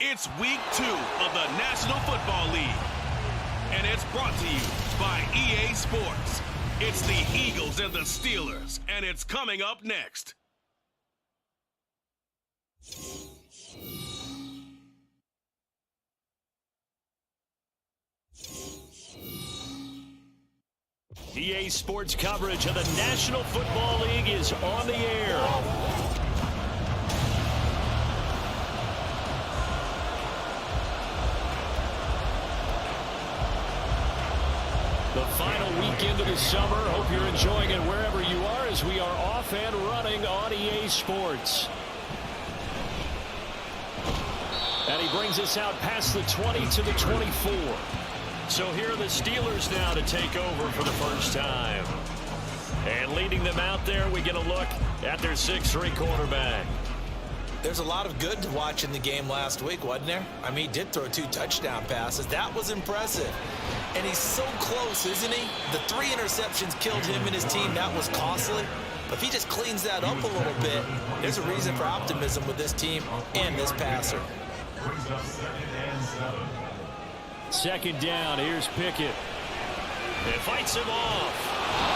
It's week 2 of the National Football League. And it's brought to you by EA Sports. It's the Eagles and the Steelers, and it's coming up next. EA Sports coverage of the National Football League is on the air. The final weekend of the summer. Hope you're enjoying it wherever you are as we are off and running on EA Sports. And he brings us out past the 20 to the 24. So here are the Steelers now to take over for the first time. And leading them out there, we get a look at their 6'3" quarterback. There's a lot of good to watch in the game last week, wasn't there? I mean, he did throw 2 touchdown passes. That was impressive. And he's so close, isn't he? The 3 interceptions killed him and his team. That was costly. But if he just cleans that up a little bit, there's a reason for optimism with this team and this passer. Second down, here's Pickett. It fights him off.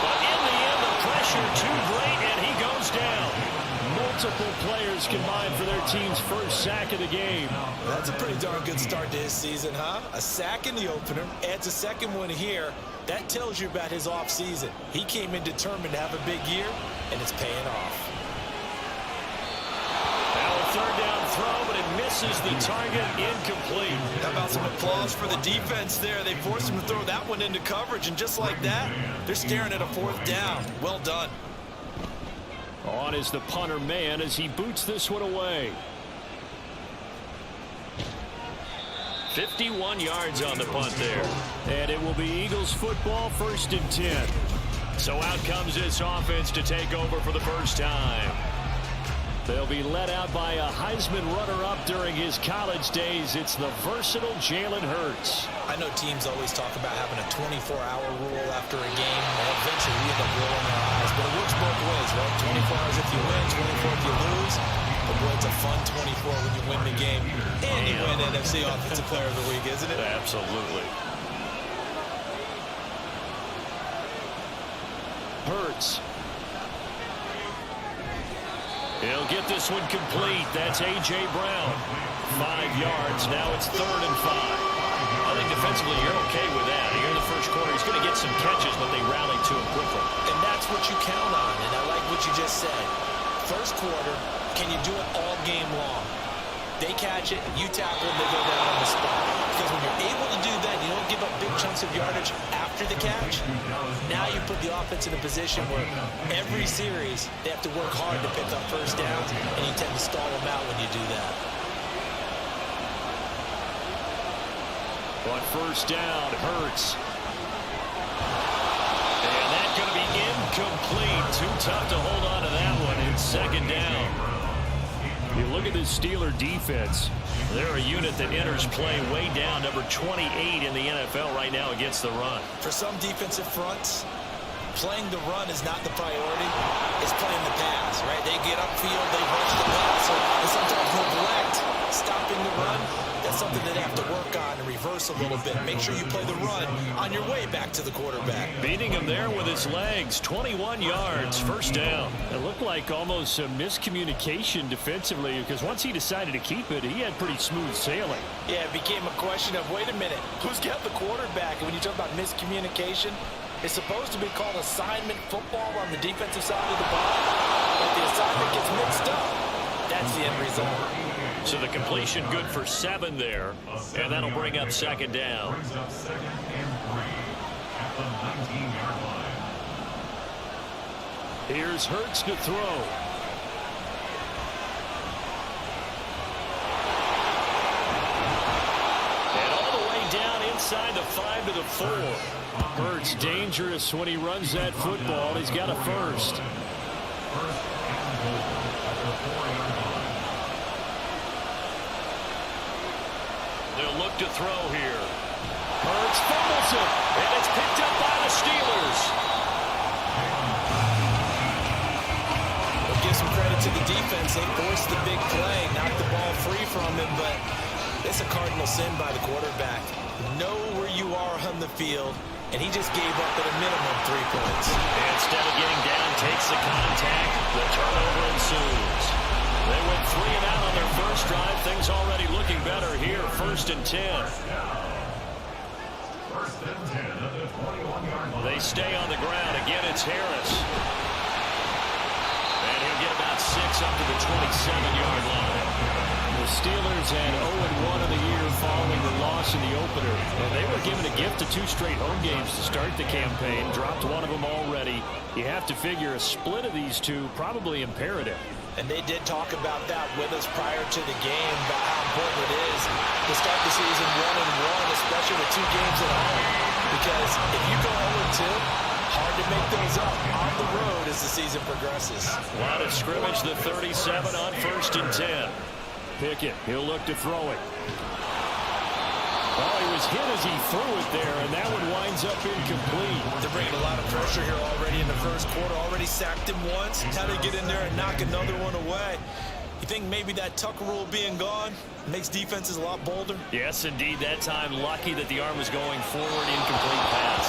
But in the end, the pressure too great, and he goes down. Multiple players combined for their team's first sack of the game. That's a pretty darn good start to his season, huh? A sack in the opener, adds a second one here. That tells you about his offseason. He came in determined to have a big year, and it's paying off. Now a third down throw, but it misses the target, incomplete. How about some applause for the defense there? They forced him to throw that one into coverage, and just like that, they're staring at a 4th down. Well done. On is the punter man as he boots this one away. 51 yards on the punt there. And it will be Eagles football, 1st and 10. So out comes this offense to take over for the first time. They'll be led out by a Heisman runner-up during his college days. It's the versatile Jalen Hurts. I know teams always talk about having a 24-hour rule after a game. And eventually we end up rolling our eyes. But it works both ways, right? 24 hours if you win, 24 if you lose. But boy, it's a fun 24 when you win the game. And you win NFC Offensive Player of the Week, isn't it? Absolutely. Hurts. He'll get this one complete. That's A.J. Brown. 5 yards. Now it's 3rd and 5. I think defensively you're okay with that. Here in the first quarter, he's going to get some catches, but they rallied to him quickly. And that's what you count on, and I like what you just said. First quarter, can you do it all game long? They catch it, you tackle, they go down on the spot. Because when you're able to do that, you don't give up big chunks of yardage after the catch. Now you put the offense in a position where every series they have to work hard to pick up first downs, and you tend to stall them out when you do that. On first down, Hurts. And that's going to be incomplete. Too tough to hold on to that one. It's 2nd down. You look at this Steeler defense. They're a unit that enters play way down, number 28 in the NFL right now against the run. For some defensive fronts, playing the run is not the priority. It's playing the pass, right? They get upfield, they rush the passer, and sometimes neglect stopping the run. That's something they have to work on and reverse a little bit. Make sure you play the run on your way back to the quarterback. Beating him there with his legs, 21 yards, 1st down. It looked like almost a miscommunication defensively because once he decided to keep it, he had pretty smooth sailing. Yeah, it became a question of, wait a minute, who's got the quarterback? And when you talk about miscommunication, it's supposed to be called assignment football on the defensive side of the ball. But the assignment gets mixed up. That's the end result. So the completion good for 7 there, and that'll bring up 2nd down. Here's Hurts to throw. And all the way down inside the 5 to the 4. Hurts dangerous when he runs that football. He's got a first. They'll look to throw here. Hurts fumbles it, and it's picked up by the Steelers. We'll give some credit to the defense. They forced the big play, knocked the ball free from him, but It's a cardinal sin by the quarterback. Know where you are on the field, and he just gave up at a minimum 3 points. Instead of getting down, takes the contact. The turnover ensues. They went 3 and out on their first drive. Things already looking better here. 1st and 10. They stay on the ground. Again, it's Harris. And he'll get about 6 up to the 27-yard line. The Steelers had 0-1 in the year following the loss in the opener. And they were given a gift of 2 straight home games to start the campaign. Dropped one of them already. You have to figure a split of these two probably imperative. And they did talk about that with us prior to the game, about how important it is to start the season 1-1, especially with 2 games at home. Because if you go 0-2, hard to make those up on the road as the season progresses. Line of scrimmage, the 37 on 1st and 10. Pickett, he'll look to throw it. Well, he was hit as he threw it there, and that one winds up incomplete. They're bringing a lot of pressure here already in the first quarter. Already sacked him once. How to get in there and knock another one away. You think maybe that Tucker rule being gone makes defenses a lot bolder? Yes, indeed. That time, lucky that the arm was going forward. Incomplete pass.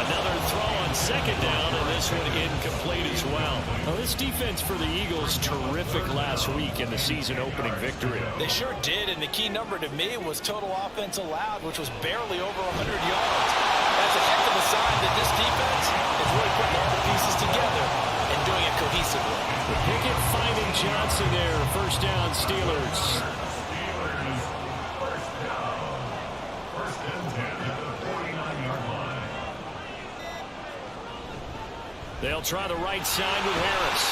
Another throw on 2nd down, and this one incomplete as well. Well, this defense for the Eagles, terrific last week in the season-opening victory. They sure did, and the key number to me was total offense allowed, which was barely over 100 yards. That's a heck of a sign that this defense is really putting all the pieces together and doing it cohesively. Pickett finding Johnson there. 1st down, Steelers. They'll try the right side with Harris.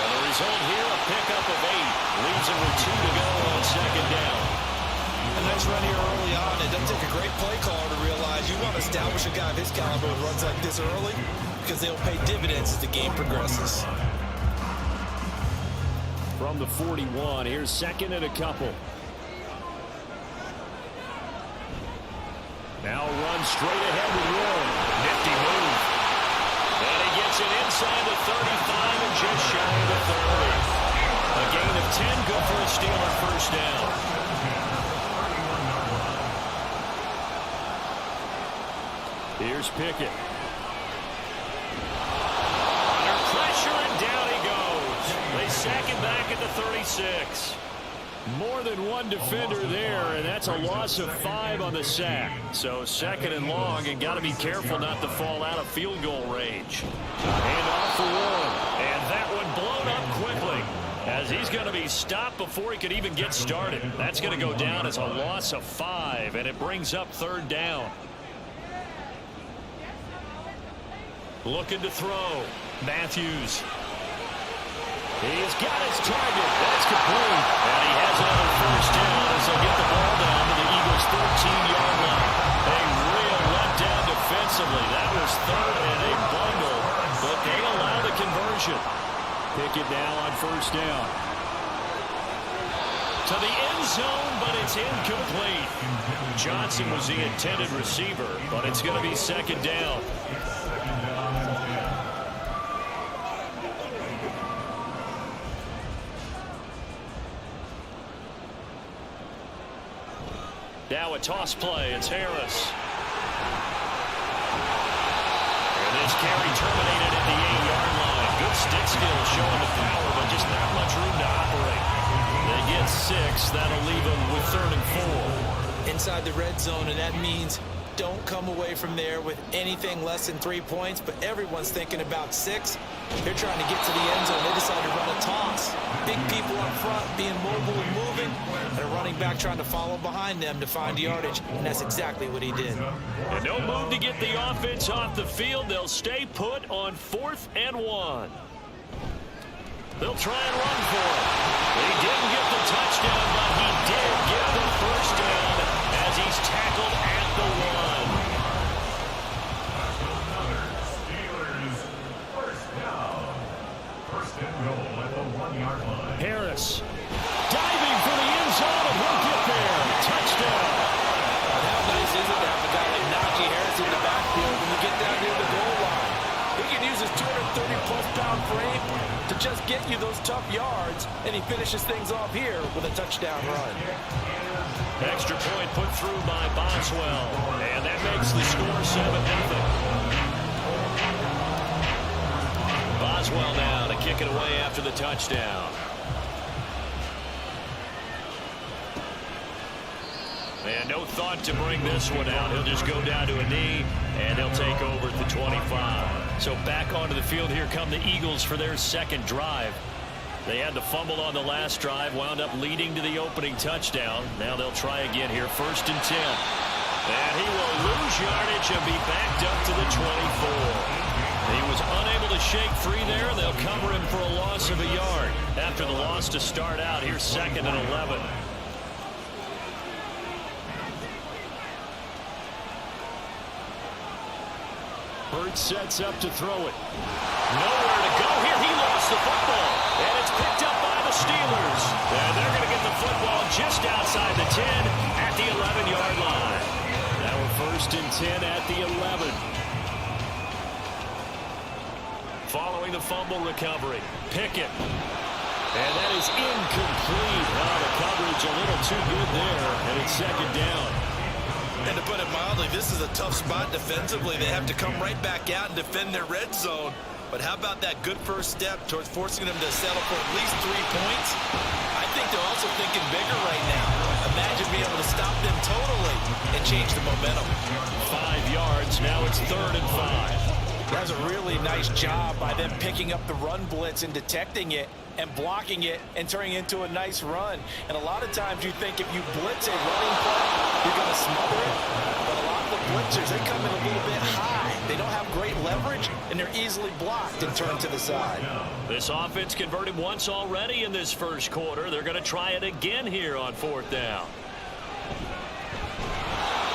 And the result here, a pickup of 8. Leaves him with 2 to go on 2nd down. A nice run here early on. It doesn't take a great play caller to realize you want to establish a guy of his caliber who runs like this early because they'll pay dividends as the game progresses. From the 41, here's 2nd and a couple. Now run straight ahead with Warren. Nifty move. And he gets it inside the 35 and just shy of the 30. A gain of 10, good for a Steeler 1st down. Here's Pickett. Under pressure, and down he goes. They sack him back at the 36. More than one defender there, and that's a loss of 5 on the sack. So 2nd and long, and got to be careful not to fall out of field goal range. Hand off for Warren, and that one blown up quickly as he's going to be stopped before he could even get started. That's going to go down as a loss of 5, and it brings up 3rd down. Looking to throw. Matthews. He's got his target. That's complete. And he has another 1st down as they'll get the ball down to the Eagles' 13-yard line. A real letdown defensively. That was 3rd and a bundle, but they allow the conversion. Pickett now on 1st down. To the end zone, but it's incomplete. Johnson was the intended receiver, but it's going to be 2nd down. Now a toss play. It's Harris. And this carry terminated at the 8-yard line. Good stick skill showing the power, but just not much room to operate. They get 6. That'll leave them with 3rd and 4. Inside the red zone, and that means don't come away from there with anything less than 3 points, but everyone's thinking about 6. They're trying to get to the end zone. They decide to run a toss. Big people up front being mobile and moving, and a running back trying to follow behind them to find yardage, and that's exactly what he did. And no move to get the offense off the field. They'll stay put on 4th and 1. They'll try and run for it. He didn't get the touchdown, but he did get the 1st down as he's tackled at the 1. Harris diving for the end zone, and he'll get there. Touchdown. How nice is it to have a guy like Najee Harris in the backfield when you get down near the goal line? He can use his 230-plus pound frame to just get you those tough yards, and he finishes things off here with a touchdown run. Extra point put through by Boswell, and that makes the score 7-0. Boswell now to kick it away after the touchdown. And no thought to bring this one out. He'll just go down to a knee, and he'll take over at the 25. So back onto the field here come the Eagles for their second drive. They had the fumble on the last drive, wound up leading to the opening touchdown. Now they'll try again here, 1st and 10. And he will lose yardage and be backed up to the 24. He was unable to shake free there, and they'll cover him for a loss of a yard. After the loss to start out, here's 2nd and 11. Hurts sets up to throw it. Nowhere to go here. He lost the football. And it's picked up by the Steelers. And they're going to get the football just outside the 10 at the 11-yard line. Now we're 1st and 10 at the 11. Following the fumble recovery. Pickett. And that is incomplete. Oh, the coverage a little too good there. And it's 2nd down. And to put it mildly, this is a tough spot defensively. They have to come right back out and defend their red zone. But how about that good first step towards forcing them to settle for at least 3 points? I think they're also thinking bigger right now. Imagine being able to stop them totally and change the momentum. 5 yards. Now it's 3rd and 5. That's a really nice job by them picking up the run blitz and detecting it and blocking it and turning it into a nice run. And a lot of times you think if you blitz a running play, you're going to smother it. But a lot of the blitzers, they come in a little bit high. They don't have great leverage, and they're easily blocked and turned to the side. This offense converted once already in this first quarter. They're going to try it again here on 4th down.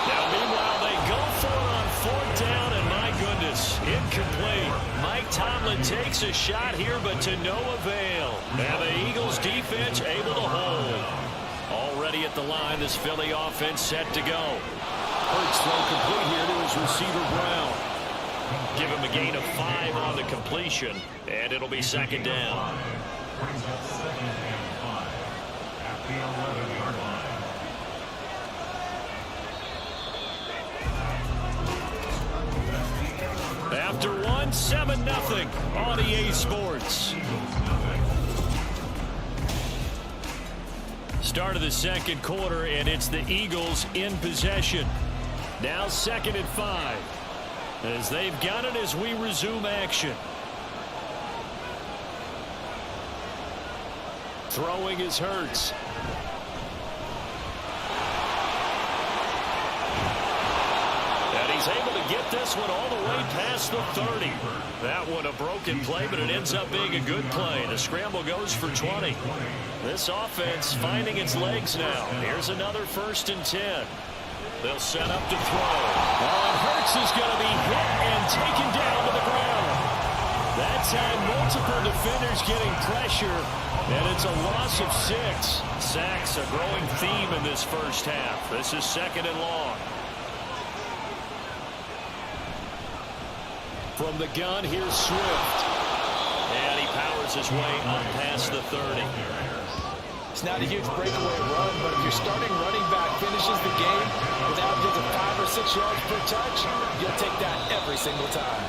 Now, meanwhile, they go for it on 4th down, and my goodness, incomplete. Mike Tomlin takes a shot here, but to no avail. Now the Eagles defense able to hold. Already at the line, this Philly offense set to go. Hurts throw complete here to his receiver Brown. Give him a gain of 5 on the completion, and it'll be 2nd down. After one, 7-0 on EA Sports. Start of the second quarter, and it's the Eagles in possession. Now 2nd and 5. As they've got it as we resume action. Throwing is Hurts. And he's able to get this one all the way past the 30. That one a broken play, but it ends up being a good play. The scramble goes for 20. This offense finding its legs now. Here's another 1st and 10. They'll set up to throw. Oh, and Hurts is going to be hit and taken down to the ground. That time, multiple defenders getting pressure, and it's a loss of 6. Sacks, a growing theme in this first half. This is 2nd and long. From the gun, here's Swift. And he powers his way up past the 30. It's not a huge breakaway run, but if your starting running back finishes the game without getting 5 or 6 yards per touch, you'll take that every single time.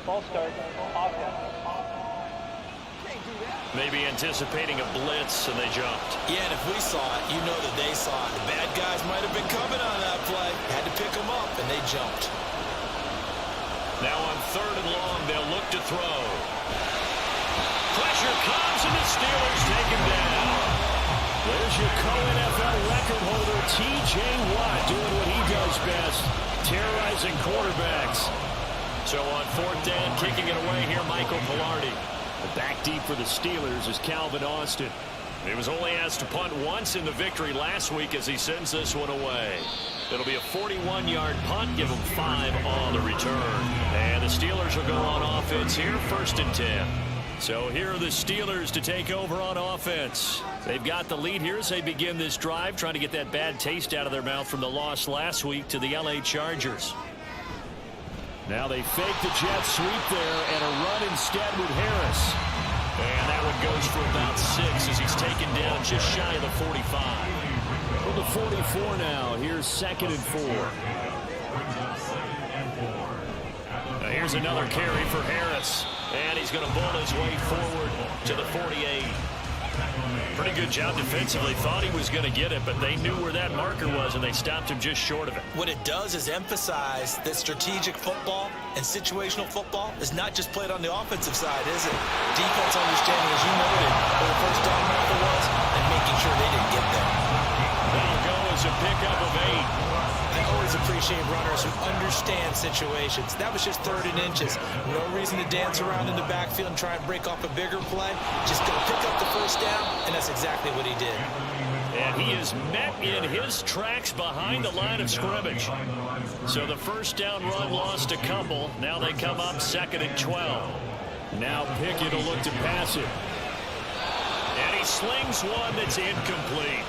Ball start. Offense. Maybe anticipating a blitz, and they jumped. Yeah, and if we saw it, you know that they saw it. The bad guys might have been coming on that play. Had to pick them up, and they jumped. Now on 3rd and long, they'll look to throw. Pressure comes, and the Steelers take him down. There's your co-NFL record holder, T.J. Watt, doing what he does best, terrorizing quarterbacks. So on 4th down, kicking it away here, Michael Palardy. Back deep for the Steelers is Calvin Austin. He was only asked to punt once in the victory last week as he sends this one away. It'll be a 41-yard punt, give him 5 on the return. And the Steelers will go on offense here, 1st and 10. So here are the Steelers to take over on offense. They've got the lead here as they begin this drive, trying to get that bad taste out of their mouth from the loss last week to the LA Chargers. Now they fake the jet sweep there and a run instead with Harris. And that one goes for about 6 as he's taken down just shy of the 45. From the 44 now, here's 2nd and 4. Now here's another carry for Harris. And he's going to bull his way forward to the 48. Pretty good job defensively. Thought he was going to get it, but they knew where that marker was, and they stopped him just short of it. What it does is emphasize that strategic football and situational football is not just played on the offensive side, is it? Defense understanding, as you noted, where the first down marker was, and making sure they didn't get there. That'll go as a pickup of 8. I always appreciate runners who understand situations. That was just 3rd and inches. No reason to dance around in the backfield and try and break off a bigger play. Just go pick up the first down, and that's exactly what he did. And he is met in his tracks behind the line of scrimmage. So the first down run lost a couple. Now they come up 2nd and 12. Now Pickett will look to pass it. And he slings one that's incomplete.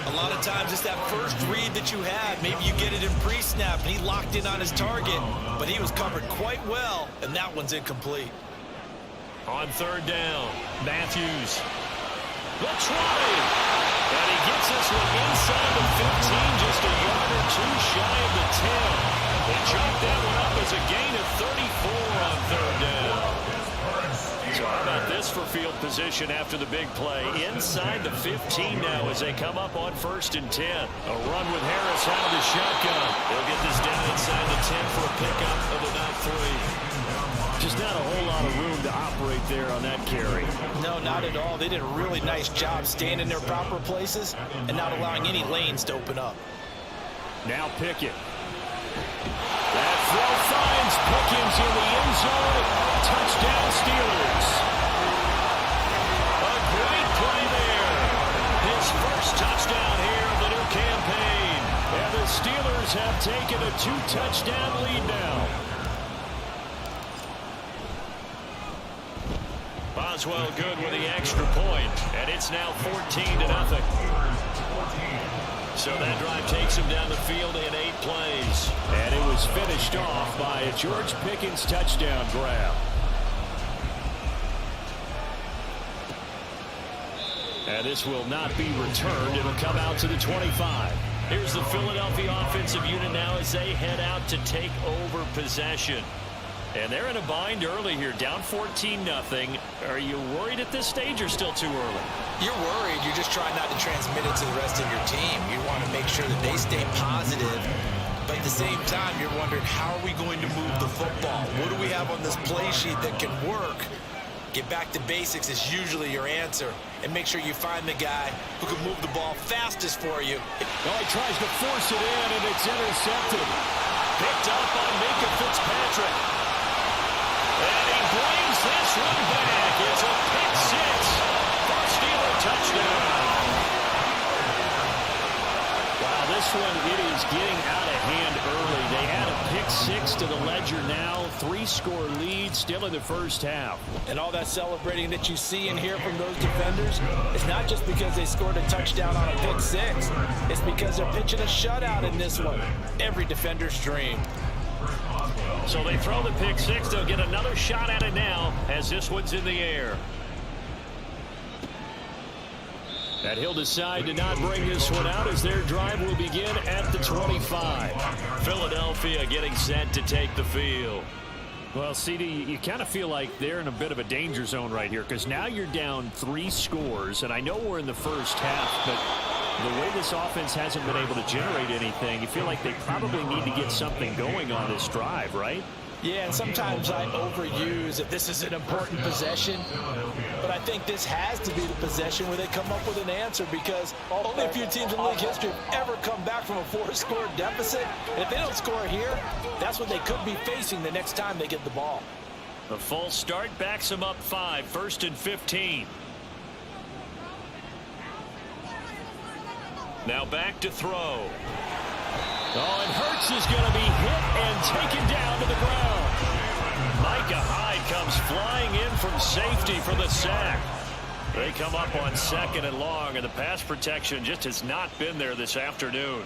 A lot of times it's that first read that you had. Maybe you get it in pre-snap, and he locked in on his target, but he was covered quite well, and that one's incomplete. On 3rd down, Matthews. The try. And he gets this one inside the 15, just a yard or 2 shy of the 10. They chalked that one up as a gain of 34 on 3rd down. So how about this for field position after the big play? Inside the 15 now as they come up on 1st and 10. A run with Harris out of the shotgun. They'll get this down inside the 10 for a pickup of about 3. Just not a whole lot of room to operate there on that carry. No, not at all. They did a really nice job staying in their proper places and not allowing any lanes to open up. Now Pickett. That throw finds Pickens in the end zone. Touchdown Steelers. A great play there. His first touchdown here of the new campaign. And the Steelers have taken a 2-touchdown lead now. Boswell good with the extra point, and it's now 14-0. So that drive takes him down the field in 8 plays. And it was finished off by a George Pickens touchdown grab. And this will not be returned. It'll come out to the 25. Here's the Philadelphia offensive unit now as they head out to take over possession. And they're in a bind early here, down 14-0. Are you worried at this stage or still too early? You're worried. You're just trying not to transmit it to the rest of your team. You want to make sure that they stay positive. But at the same time, you're wondering, how are we going to move the football? What do we have on this play sheet that can work? Get back to basics is usually your answer. And make sure you find the guy who can move the ball fastest for you. Oh, he tries to force it in, and it's intercepted. Picked up by Minkah Fitzpatrick. And he brings this one back. It's a pick-6 for a Steeler touchdown. Wow, this one, it is getting out of hand early. They add a pick-6 to the ledger now. 3-score lead still in the first half. And all that celebrating that you see and hear from those defenders, it's not just because they scored a touchdown on a pick-6. It's because they're pitching a shutout in this one. Every defender's dream. So they throw the pick-6. They'll get another shot at it now as this one's in the air. And he'll decide to not bring this one out as their drive will begin at the 25. Philadelphia getting set to take the field. Well, CD, you kind of feel like they're in a bit of a danger zone right here because now you're down 3 scores, and I know we're in the first half, but the way this offense hasn't been able to generate anything, you feel like they probably need to get something going on this drive, right? Yeah, and sometimes I overuse if this is an important possession. But I think this has to be the possession where they come up with an answer because only a few teams in league history have ever come back from a 4-score deficit. And if they don't score here, that's what they could be facing the next time they get the ball. The full start backs them up 5, 1st and 15. Now back to throw. Oh, and Hurts is going to be hit and taken down to the ground. Micah Hyde comes flying in from safety for the sack. They come up on 2nd and long, and the pass protection just has not been there this afternoon.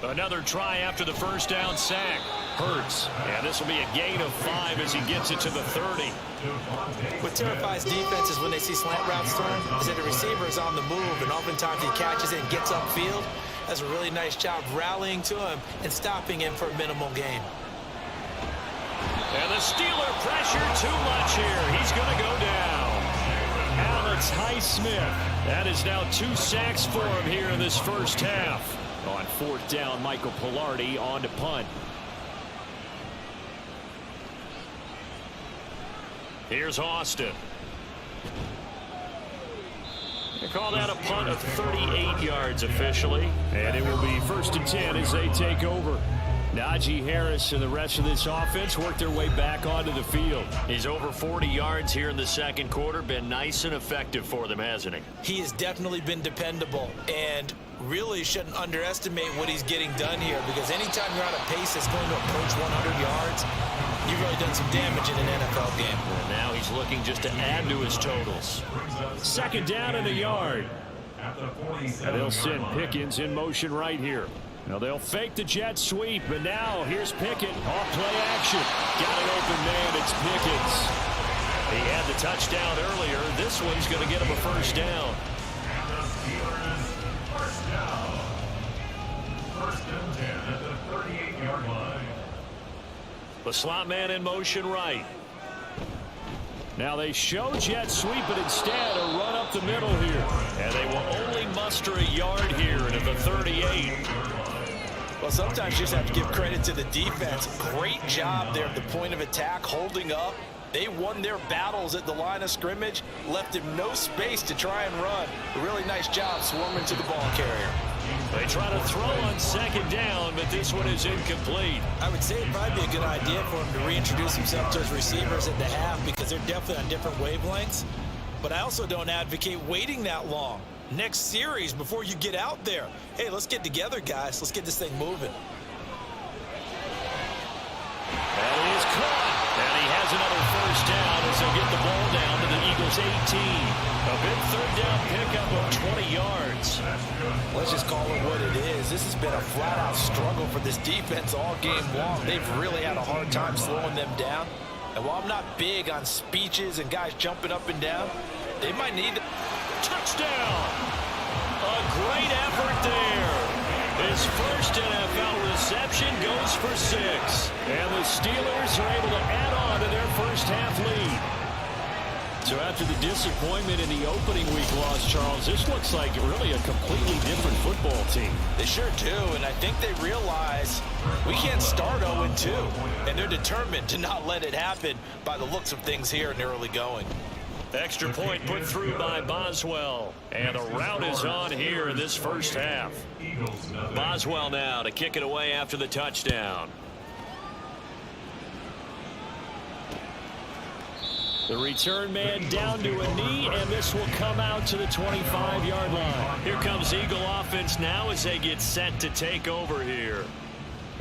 Another try after the first down sack. Hurts. And this will be a gain of 5 as he gets it to the 30. What terrifies defenses when they see slant routes thrown is that the receiver is on the move, and oftentimes he catches it and gets upfield. Does a really nice job rallying to him and stopping him for a minimal gain. And the Steeler pressure too much here. He's going to go down. Alex Highsmith. That is now 2 sacks for him here in this first half. On 4th down, Michael Pilardi on to punt. Here's Austin. They call that a punt of 38 yards officially. And it will be 1st and 10 as they take over. Najee Harris and the rest of this offense work their way back onto the field. He's over 40 yards here in the second quarter. Been nice and effective for them, hasn't he? He has definitely been dependable, and really shouldn't underestimate what he's getting done here, because anytime you're on a pace that's going to approach 100 yards, you've really done some damage in an NFL game. And now he's looking just to add to his totals. 2nd down and a yard. And they'll send Pickens in motion right here. Now they'll fake the jet sweep, but now here's Pickett off play action. Got an open man, it's Pickens. He had the touchdown earlier. This one's going to get him a 1st down. First and 10 at the 38-yard line. The slot man in motion right. Now they show jet sweep, but instead a run up the middle here. And they will only muster a yard here at the 38. Well, sometimes you just have to give credit to the defense. Great job there at the point of attack, holding up. They won their battles at the line of scrimmage, left him no space to try and run. A really nice job swarming to the ball carrier. They try to throw on 2nd down, but this one is incomplete. I would say it'd probably be a good idea for him to reintroduce himself to his receivers at the half, because they're definitely on different wavelengths. But I also don't advocate waiting that long. Next series before you get out there. Hey, let's get together, guys. Let's get this thing moving. And he is caught. And he has another 1st down as they'll get the ball down to the Eagles' 18. A big 3rd down pickup of 20 yards. Let's just call it what it is. This has been a flat-out struggle for this defense all game long. They've really had a hard time slowing them down. And while I'm not big on speeches and guys jumping up and down, they might need... Touchdown! A great effort there. His first NFL reception goes for 6. And the Steelers are able to add on to their first half lead. So after the disappointment in the opening week loss, Charles, this looks like really a completely different football team. They sure do, and I think they realize we can't start 0-2. And they're determined to not let it happen by the looks of things here in the early going. Extra point put through by Boswell. And the route is on here in this first half. Boswell now to kick it away after the touchdown. The return man down to a knee, and this will come out to the 25-yard line. Here comes Eagle offense now as they get set to take over here.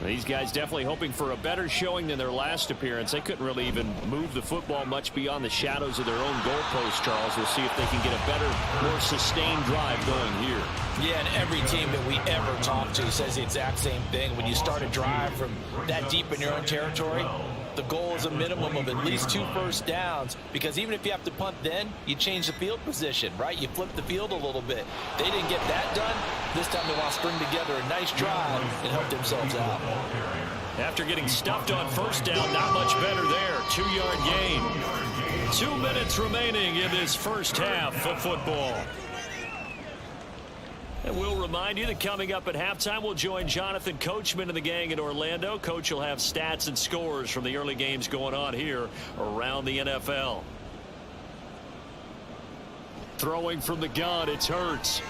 These guys definitely hoping for a better showing than their last appearance. They couldn't really even move the football much beyond the shadows of their own goalpost, Charles. We'll see if they can get a better, more sustained drive going here. Yeah, and every team that we ever talk to says the exact same thing. When you start a drive from that deep in your own territory, the goal is a minimum of at least 2 first downs, because even if you have to punt then, you change the field position, right? You flip the field a little bit. They didn't get that done. This time they want to string together a nice drive and help themselves out. After getting stuffed on first down, not much better there. 2-yard gain. 2 minutes remaining in this first half of football. And we'll remind you that coming up at halftime, we'll join Jonathan Coachman and the gang in Orlando. Coach will have stats and scores from the early games going on here around the NFL. Throwing from the gun, it's Hurts.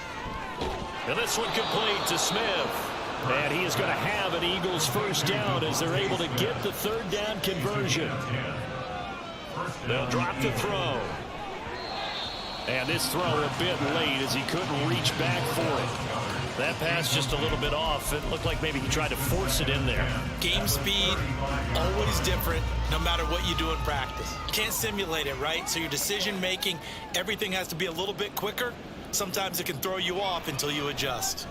And this one complete to Smith. And he is going to have an Eagles first down as they're able to get the 3rd down conversion. They'll drop the throw. And this throw a bit late as he couldn't reach back for it. That pass just a little bit off. It looked like maybe he tried to force it in there. Game speed, always different, no matter what you do in practice. You can't simulate it, right? So your decision making, everything has to be a little bit quicker. Sometimes it can throw you off until you adjust.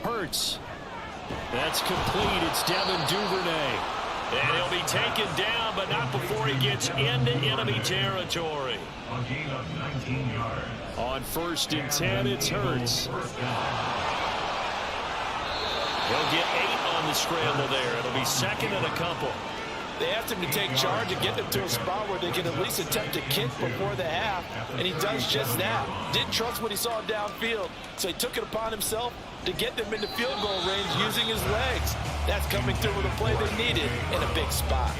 Hurts. That's complete. It's Devin Duvernay. And he'll be taken down, but not before he gets into enemy territory. A gain of 19 yards. On 1st and 10, it's Hurts. He'll get 8 on the scramble there. It'll be second and a couple. They asked him to take charge and get them to a spot where they can at least attempt a kick before the half, and he does just that. Didn't trust what he saw downfield, so he took it upon himself to get them into field goal range using his legs. That's coming through with a play they needed in a big spot.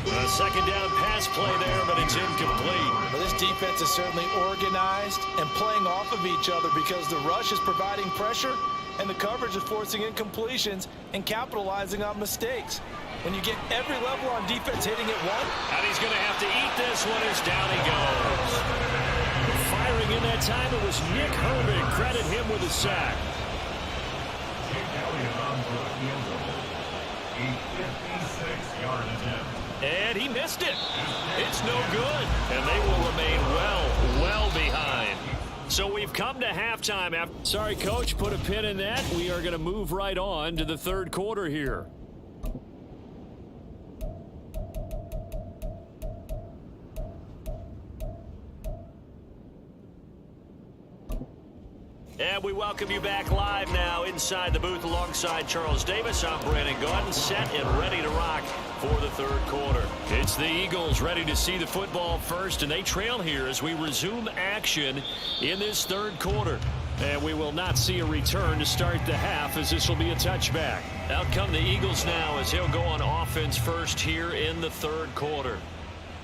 A second down pass play there, but it's incomplete. Well, this defense is certainly organized and playing off of each other because the rush is providing pressure and the coverage is forcing incompletions and capitalizing on mistakes. When you get every level on defense hitting it one. And he's going to have to eat this one as down he goes. Firing in that time, it was Nick Herbig. Credit him with a sack. Chip Elliott on for the field goal. A 56-yard attempt. And he missed it. It's no good. And they will remain well behind. So we've come to halftime. Sorry, Coach, put a pin in that. We are going to move right on to the third quarter here. And we welcome you back live now inside the booth alongside Charles Davis. I'm Brandon Gaudin, set and ready to rock for the third quarter. It's the Eagles ready to see the football first, and they trail here as we resume action in this third quarter. And we will not see a return to start the half, as this will be a touchback. Out come the Eagles now as he'll go on offense first here in the third quarter.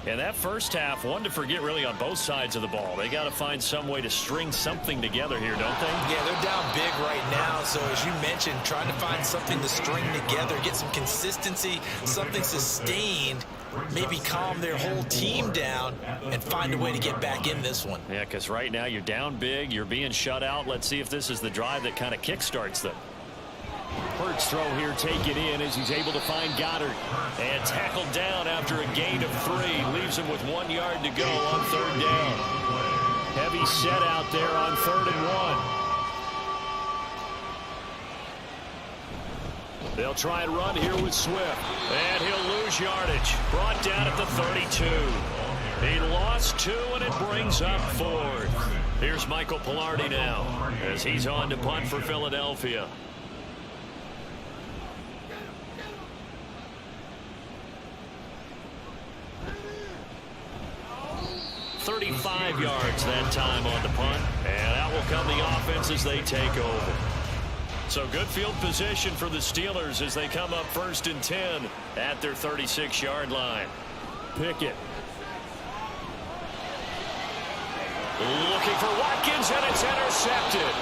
And that first half, one to forget really on both sides of the ball. They got to find some way to string something together here, don't they? Yeah, they're down big right now. So as you mentioned, trying to find something to string together, get some consistency, something sustained, maybe calm their whole team down and find a way to get back in this one. Yeah, because right now you're down big, you're being shut out. Let's see if this is the drive that kind of kickstarts them. Hurts throw here taken in as he's able to find Goddard. And tackled down after a gain of 3. Leaves him with 1 yard to go on third down. Heavy set out there on 3rd and 1. They'll try and run here with Swift. And he'll lose yardage. Brought down at the 32. He lost 2, and it brings up 4th. Here's Michael Palardy now as he's on to punt for Philadelphia. 35 yards that time on the punt. And out will come the offense as they take over. So good field position for the Steelers as they come up 1st and 10 at their 36-yard line. Pickett. Looking for Watkins, and it's intercepted.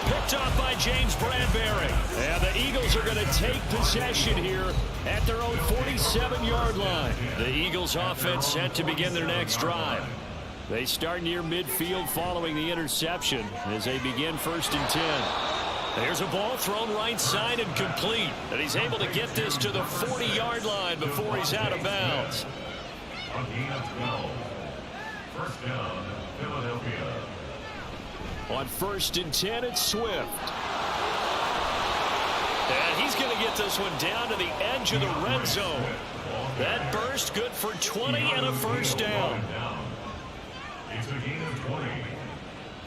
Picked off by James Bradbury. And the Eagles are going to take possession here at their own 47-yard line. The Eagles offense set to begin their next drive. They start near midfield following the interception as they begin 1st and 10. There's a ball thrown right side and complete. And he's able to get this to the 40-yard line before he's out of bounds. A gain of 12. First down, Philadelphia. On 1st and 10, it's Swift. And he's going to get this one down to the edge of the red zone. That burst good for 20 and a first down. It's a gain of 20.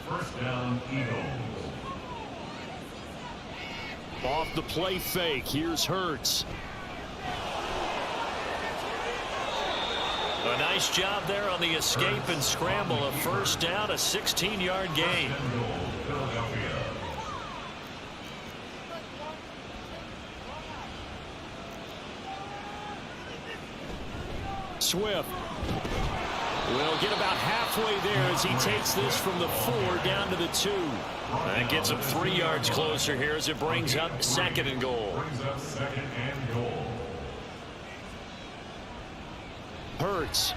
First down, Eagles. Off the play fake, here's Hurts. A nice job there on the escape and scramble. A first down, a 16-yard gain. Swift will get about halfway there as he takes this from the 4 down to the 2. That gets him 3 yards closer here as it brings up 2nd and goal. Brings up 2nd and goal. Hurts.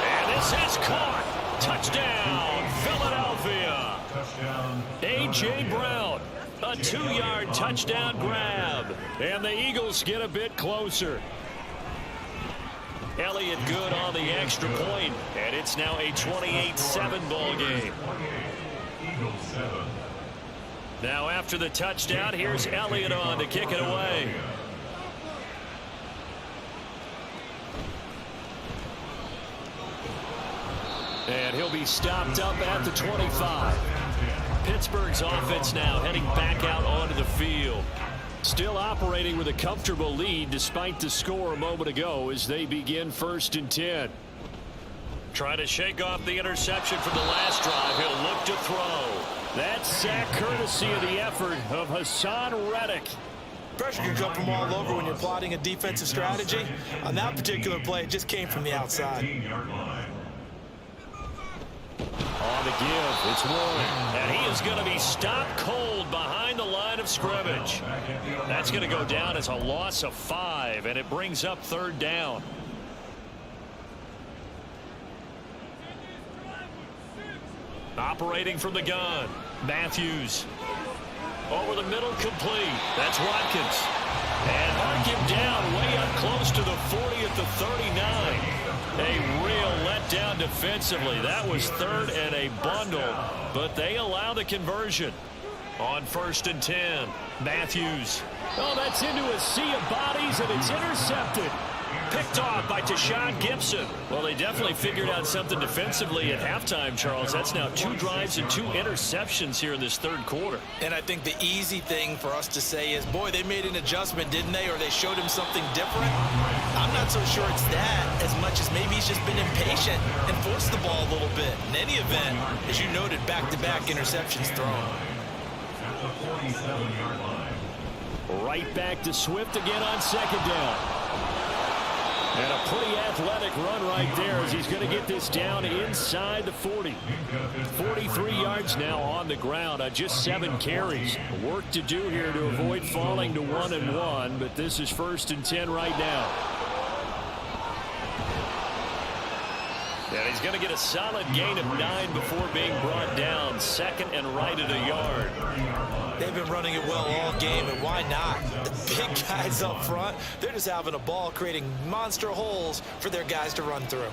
And this is caught. Touchdown, Philadelphia. Touchdown. A.J. Brown. A 2-yard touchdown grab. And the Eagles get a bit closer. Elliott good on the extra point. And it's now a 28-7 ball game. 28. Eagles 7. Now after the touchdown, here's Elliott on to kick it away. And he'll be stopped up at the 25. Pittsburgh's offense now heading back out onto the field. Still operating with a comfortable lead despite the score a moment ago as they begin 1st and 10. Trying to shake off the interception from the last drive. He'll look to throw. That sack courtesy of the effort of Hassan Reddick. Pressure can come from all over when you're plotting a defensive strategy. On that particular play, it just came from the outside. On the give, it's Warren. And he is going to be stopped cold behind the line of scrimmage. That's going to go down as a loss of 5, and it brings up 3rd down. Operating from the gun, Matthews. Over the middle, complete. That's Watkins. And mark him down way up close to the 40 at the 39. A real letdown defensively. That was 3rd and a bundle, but they allow the conversion. On 1st and 10, Matthews. Oh, that's into a sea of bodies, and it's intercepted. Picked off by Tashawn Gibson. Well, they definitely figured out something defensively at halftime, Charles. That's now 2 drives and 2 interceptions here in this 3rd quarter. And I think the easy thing for us to say is, boy, they made an adjustment, didn't they? Or they showed him something different. I'm not so sure it's that as much as maybe he's just been impatient and forced the ball a little bit. In any event, as you noted, back-to-back interceptions thrown. At the 47-yard line. Right back to Swift again on 2nd down. And a pretty athletic run right there as he's going to get this down inside the 40. 43 yards now on the ground on just 7 carries. Work to do here to avoid falling to 1-1, but this is 1st and 10 right now. And he's going to get a solid gain of 9 before being brought down. 2nd and right at a yard. They've been running it well all game, and why not? The big guys up front, they're just having a ball creating monster holes for their guys to run through.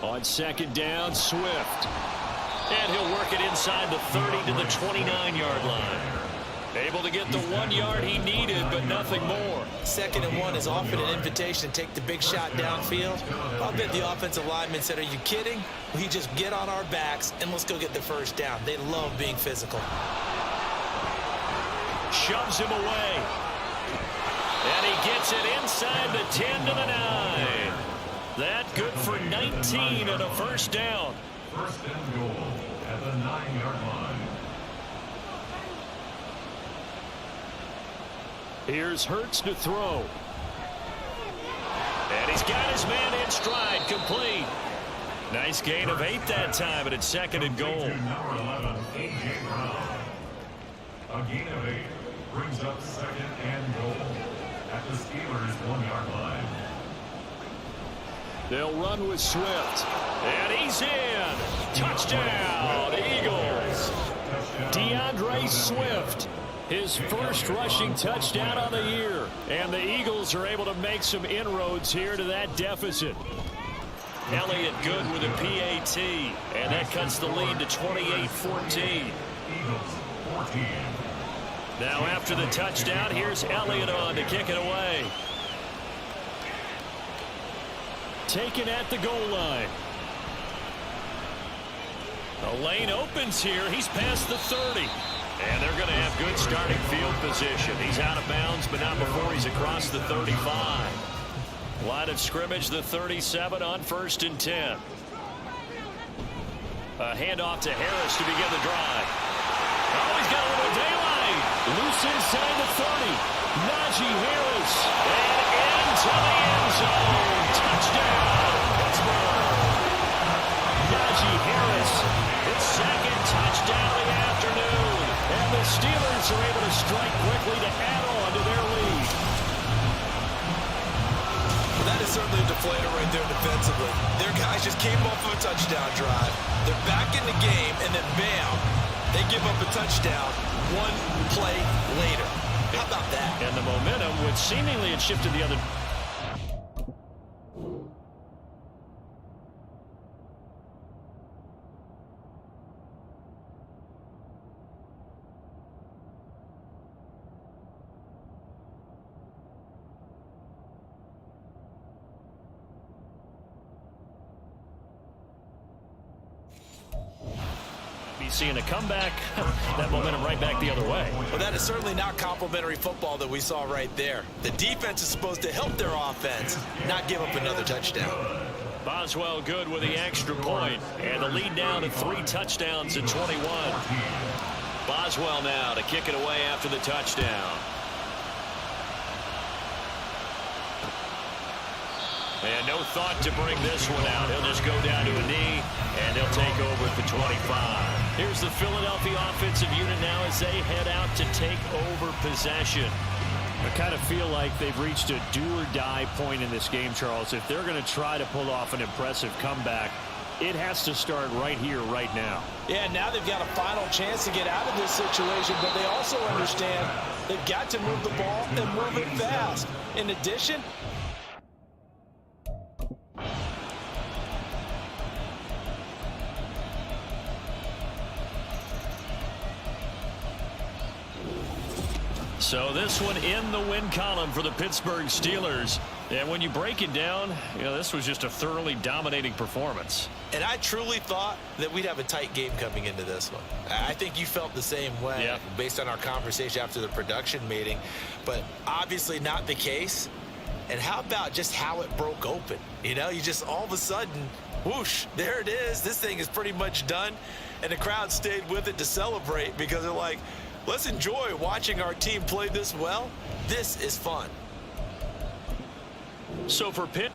On 2nd down, Swift. And he'll work it inside the 30 to the 29-yard line. Able to get the 1 yard he needed, but nothing more. 2nd and 1 is often an invitation to take the big shot downfield. I'll bet the offensive lineman said, are you kidding? We just get on our backs and let's go get the 1st down. They love being physical. Shoves him away. And he gets it inside the 10 to the 9. That good for 19 and a 1st down. 1st and goal at the 9-yard line. Here's Hurts to throw. And he's got his man in stride, complete. Nice gain of 8 that time, and it's 2nd and goal. Number 11, A.J. Brown. A gain of 8 brings up 2nd and goal at the Steelers' 1-yard line. They'll run with Swift. And he's in. Touchdown, Eagles. DeAndre Swift. His first rushing touchdown of the year. And the Eagles are able to make some inroads here to that deficit. Elliott good with a PAT. And that cuts the lead to 28-14. Eagles 14. Now after the touchdown, here's Elliott on to kick it away. Taken at the goal line. The lane opens here. He's past the 30. And they're going to have good starting field position. He's out of bounds, but not before he's across the 35. Line of scrimmage, the 37 on 1st and 10. A handoff to Harris to begin the drive. Oh, he's got a little daylight. Loose inside the 30. Najee Harris. And into the end zone. Touchdown, Pittsburgh. Najee Harris, his 2nd touchdown of the afternoon. And the Steelers are able to strike quickly to add on to their lead. That is certainly a deflator right there defensively. Their guys just came off of a touchdown drive. They're back in the game, and then bam, they give up a touchdown 1 play later. How about that? And the momentum, which seemingly had shifted the other. seeing a comeback, that momentum right back the other way. Well, that is certainly not complimentary football that we saw right there. The defense is supposed to help their offense, not give up another touchdown. Boswell good with the extra point, and the lead down to 3 touchdowns at 21. Boswell now to kick it away after the touchdown. And no thought to bring this one out. He'll just go down to a knee, and they'll take over at the 25. Here's the Philadelphia offensive unit now as they head out to take over possession. I kind of feel like they've reached a do-or-die point in this game, Charles. If they're going to try to pull off an impressive comeback, it has to start right here, right now. Yeah, now they've got a final chance to get out of this situation, but they also understand they've got to move the ball and move it fast. In addition, so this one in the win column for the Pittsburgh Steelers. And when you break it down, this was just a thoroughly dominating performance. and I truly thought that we'd have a tight game coming into this one. I think you felt the same way based on our conversation after the production meeting, but obviously not the case. And how about just how it broke open? You just all of a sudden, whoosh, there it is. This thing is pretty much done. And the crowd stayed with it to celebrate because they're like, let's enjoy watching our team play this well. This is fun. So for Pitt,